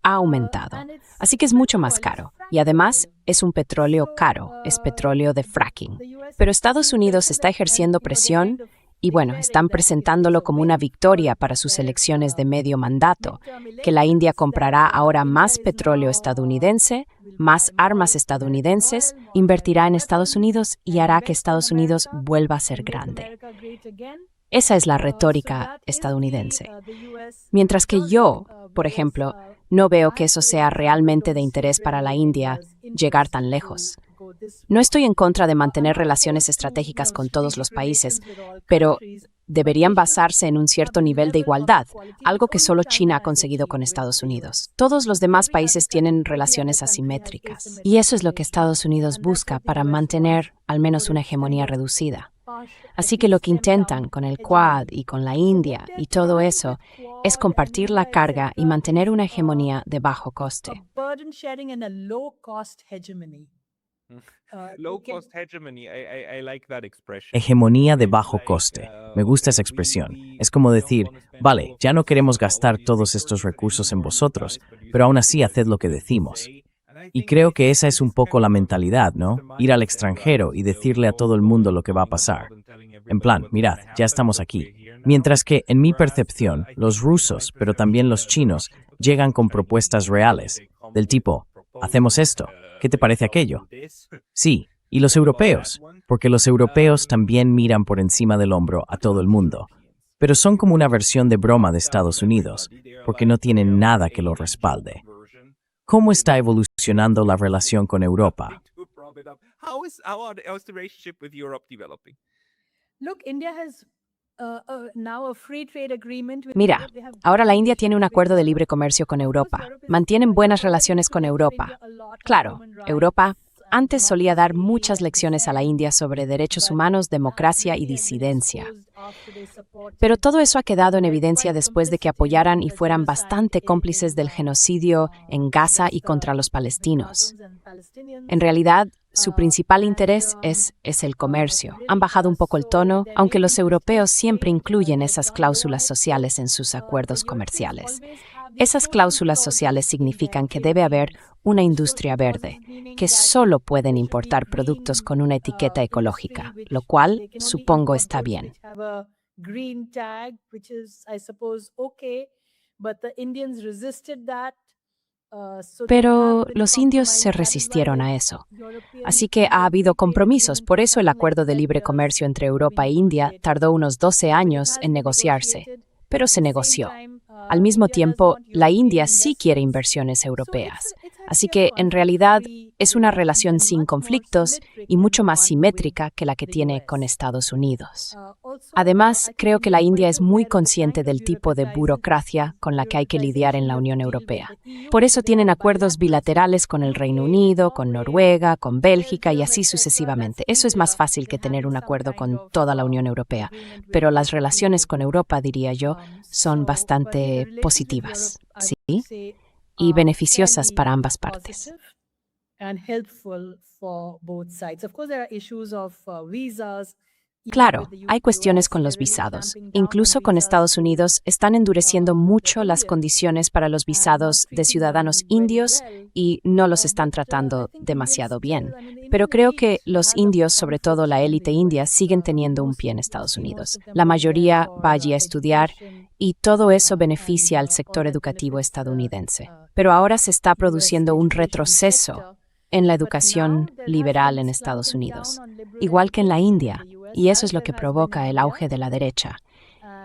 ha aumentado. Así que es mucho más caro. Y además es un petróleo caro, es petróleo de fracking. Pero Estados Unidos está ejerciendo presión y bueno, están presentándolo como una victoria para sus elecciones de medio mandato, que la India comprará ahora más petróleo estadounidense, más armas estadounidenses, invertirá en Estados Unidos y hará que Estados Unidos vuelva a ser grande. Esa es la retórica estadounidense. Mientras que yo, por ejemplo, no veo que eso sea realmente de interés para la India llegar tan lejos. No estoy en contra de mantener relaciones estratégicas con todos los países, pero deberían basarse en un cierto nivel de igualdad, algo que solo China ha conseguido con Estados Unidos. Todos los demás países tienen relaciones asimétricas. Y eso es lo que Estados Unidos busca para mantener al menos una hegemonía reducida. Así que lo que intentan con el Quad y con la India y todo eso es compartir la carga y mantener una hegemonía de bajo coste. Hegemonía de bajo coste. Me gusta esa expresión. Es como decir, vale, ya no queremos gastar todos estos recursos en vosotros, pero aún así haced lo que decimos. Y creo que esa es un poco la mentalidad, ¿no? Ir al extranjero y decirle a todo el mundo lo que va a pasar. En plan, mirad, ya estamos aquí. Mientras que, en mi percepción, los rusos, pero también los chinos, llegan con propuestas reales, del tipo, hacemos esto, ¿qué te parece aquello? Sí, y los europeos, porque los europeos también miran por encima del hombro a todo el mundo, pero son como una versión de broma de Estados Unidos, porque no tienen nada que lo respalde. ¿Cómo está evolucionando la relación con Europa? Mira, ahora la India tiene un acuerdo de libre comercio con Europa. Mantienen buenas relaciones con Europa. Claro, Europa Antes solía dar muchas lecciones a la India sobre derechos humanos, democracia y disidencia. Pero todo eso ha quedado en evidencia después de que apoyaran y fueran bastante cómplices del genocidio en Gaza y contra los palestinos. En realidad, su principal interés es el comercio. Han bajado un poco el tono, aunque los europeos siempre incluyen esas cláusulas sociales en sus acuerdos comerciales. Esas cláusulas sociales significan que debe haber una industria verde, que solo pueden importar productos con una etiqueta ecológica, lo cual supongo está bien. Pero los indios se resistieron a eso. Así que ha habido compromisos, por eso el acuerdo de libre comercio entre Europa e India tardó unos 12 años en negociarse, pero se negoció. Al mismo tiempo, la India sí quiere inversiones europeas. Así que, en realidad, es una relación sin conflictos y mucho más simétrica que la que tiene con Estados Unidos. Además, creo que la India es muy consciente del tipo de burocracia con la que hay que lidiar en la Unión Europea. Por eso tienen acuerdos bilaterales con el Reino Unido, con Noruega, con Bélgica y así sucesivamente. Eso es más fácil que tener un acuerdo con toda la Unión Europea. Pero las relaciones con Europa, diría yo, son bastante positivas, ¿sí? Y beneficiosas para ambas partes. Claro, hay cuestiones con los visados. Incluso con Estados Unidos están endureciendo mucho las condiciones para los visados de ciudadanos indios y no los están tratando demasiado bien. Pero creo que los indios, sobre todo la élite india, siguen teniendo un pie en Estados Unidos. La mayoría va allí a estudiar y todo eso beneficia al sector educativo estadounidense. Pero ahora se está produciendo un retroceso en la educación liberal en Estados Unidos, igual que en la India, y eso es lo que provoca el auge de la derecha.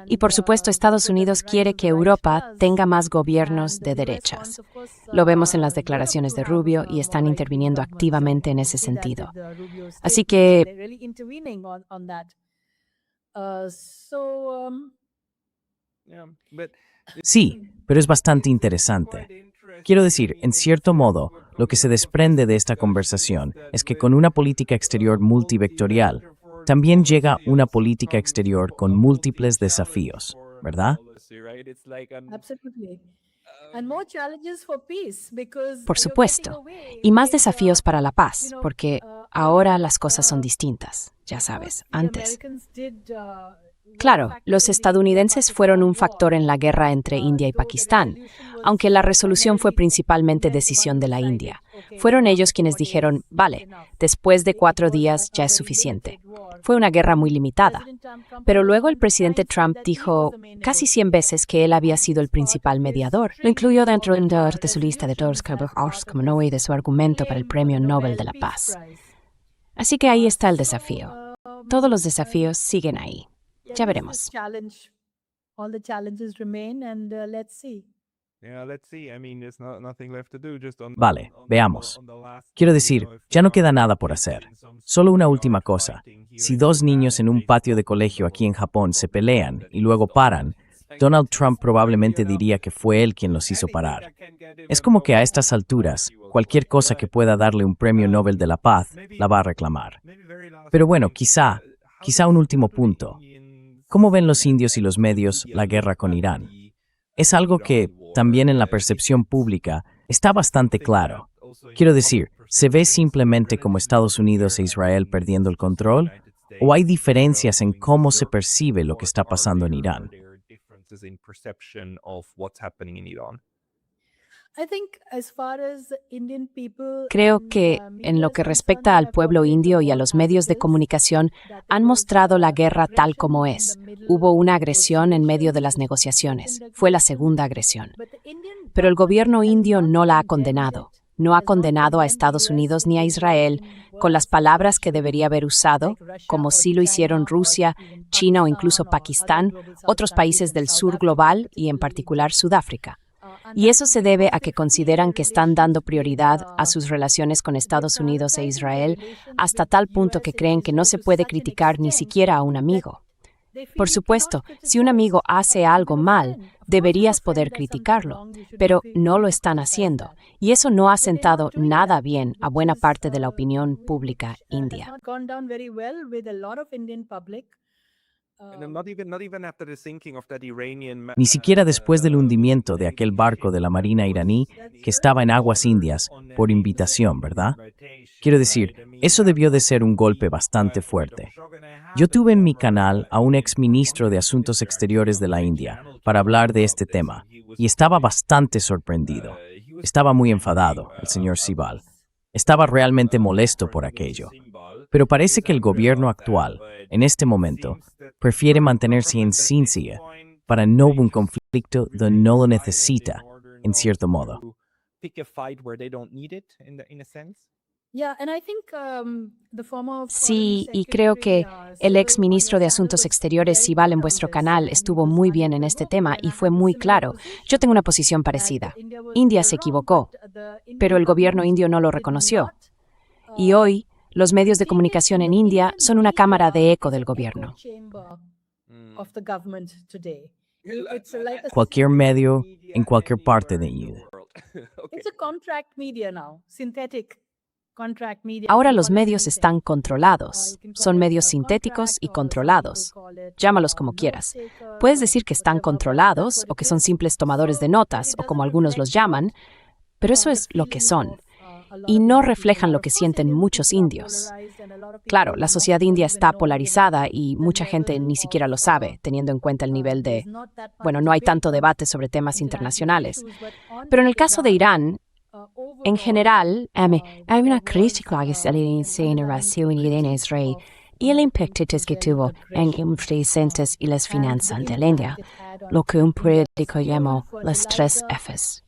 Y por supuesto, Estados Unidos quiere que Europa tenga más gobiernos de derechas. Lo vemos en las declaraciones de Rubio y están interviniendo activamente en ese sentido. Así que Sí, pero es bastante interesante. Quiero decir, en cierto modo, lo que se desprende de esta conversación es que con una política exterior multivectorial, también llega una política exterior con múltiples desafíos, ¿verdad? por supuesto, y más desafíos para la paz, porque ahora las cosas son distintas, ya sabes, antes. Claro, los estadounidenses fueron un factor en la guerra entre India y Pakistán, aunque la resolución fue principalmente decisión de la India. Fueron ellos quienes dijeron, vale, después de 4 días ya es suficiente. Fue una guerra muy limitada. Pero luego el presidente Trump dijo casi 100 veces que él había sido el principal mediador. Lo incluyó dentro de su lista de todos como y de su argumento para el Premio Nobel de la Paz. Así que ahí está el desafío. Todos los desafíos siguen ahí. Ya veremos. Vale, veamos. Quiero decir, ya no queda nada por hacer. Solo una última cosa. Si 2 niños en un patio de colegio aquí en Japón se pelean y luego paran, Donald Trump probablemente diría que fue él quien los hizo parar. Es como que a estas alturas, cualquier cosa que pueda darle un premio Nobel de la Paz la va a reclamar. Pero bueno, quizá un último punto. ¿Cómo ven los indios y los medios la guerra con Irán? Es algo que, también en la percepción pública, está bastante claro. Quiero decir, ¿se ve simplemente como Estados Unidos e Israel perdiendo el control? ¿O hay diferencias en cómo se percibe lo que está pasando en Irán? Creo que, en lo que respecta al pueblo indio y a los medios de comunicación, han mostrado la guerra tal como es. Hubo una agresión en medio de las negociaciones. Fue la segunda agresión. Pero el gobierno indio no la ha condenado. No ha condenado a Estados Unidos ni a Israel con las palabras que debería haber usado, como sí lo hicieron Rusia, China o incluso Pakistán, otros países del sur global y en particular Sudáfrica. Y eso se debe a que consideran que están dando prioridad a sus relaciones con Estados Unidos e Israel hasta tal punto que creen que no se puede criticar ni siquiera a un amigo. Por supuesto, si un amigo hace algo mal, Deberías poder criticarlo, pero no lo están haciendo, y eso no ha sentado nada bien a buena parte de la opinión pública india. Ni siquiera después del hundimiento de aquel barco de la Marina iraní que estaba en aguas indias por invitación, ¿verdad? Quiero decir, eso debió de ser un golpe bastante fuerte. Yo tuve en mi canal a un exministro de Asuntos Exteriores de la India para hablar de este tema, y estaba bastante sorprendido. Estaba muy enfadado, el señor Sibal. Estaba realmente molesto por aquello. Pero parece que el gobierno actual, en este momento, prefiere mantenerse en silencio para no un conflicto donde no lo necesita, en cierto modo. Sí, y creo que el ex ministro de Asuntos Exteriores, Sibal, en vuestro canal estuvo muy bien en este tema y fue muy claro. Yo tengo una posición parecida. India se equivocó, pero el gobierno indio no lo reconoció. Y hoy, los medios de comunicación en India son una cámara de eco del gobierno. Cualquier medio, en cualquier parte de India. Ahora los medios están controlados. Son medios sintéticos y controlados. Llámalos como quieras. Puedes decir que están controlados o que son simples tomadores de notas o como algunos los llaman, pero eso es lo que son. Y no reflejan lo que sienten muchos indios. Claro, la sociedad india está polarizada y mucha gente ni siquiera lo sabe, teniendo en cuenta el nivel de... Bueno, no hay tanto debate sobre temas internacionales. Pero en el caso de Irán, en general, hay una crítica a la innovación en Israel y el impacto que tuvo en los y las finanzas de la India, lo que un periódico llamó las 3 Fs.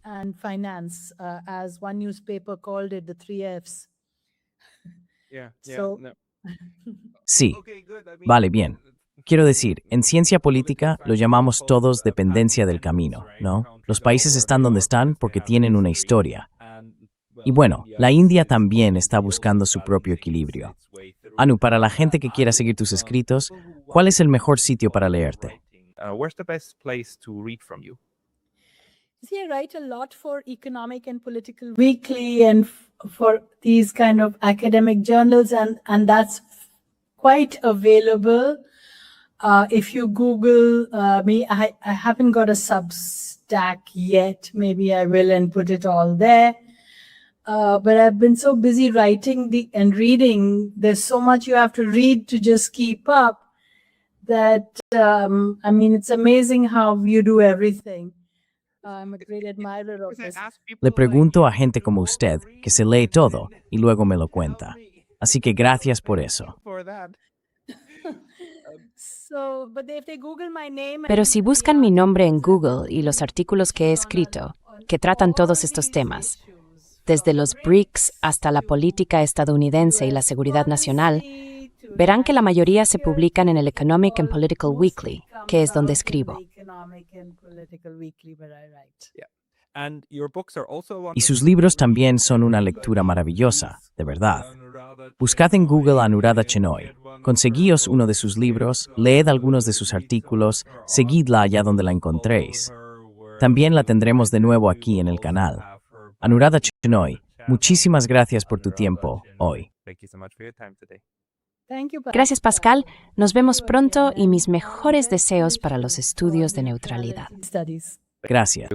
And finance, as one newspaper called it, the 3 Fs. Sí, vale, bien. Quiero decir, en ciencia política lo llamamos todos dependencia del camino, ¿no? Los países están donde están porque tienen una historia. Y bueno, la India también está buscando su propio equilibrio. Anu, para la gente que quiera seguir tus escritos, ¿cuál es el mejor sitio para leerte? See, I write a lot for Economic and Political Weekly and for these kind of academic journals, and that's quite available. If you Google me, I haven't got a Substack yet. Maybe I will and put it all there. But I've been so busy writing and reading. There's so much you have to read to just keep up that, it's amazing how you do everything. I'm a great admirer of this. Le pregunto a gente como usted, que se lee todo y luego me lo cuenta. Así que gracias por eso. Pero si buscan mi nombre en Google y los artículos que he escrito, que tratan todos estos temas, desde los BRICS hasta la política estadounidense y la seguridad nacional, verán que la mayoría se publican en el Economic and Political Weekly, que es donde escribo. Y sus libros también son una lectura maravillosa, de verdad. Buscad en Google a Anuradha Shenoy, conseguíos uno de sus libros, leed algunos de sus artículos, seguidla allá donde la encontréis. También la tendremos de nuevo aquí en el canal. Anuradha Shenoy, muchísimas gracias por tu tiempo hoy. Gracias, Pascal. Nos vemos pronto y mis mejores deseos para los estudios de neutralidad. Gracias.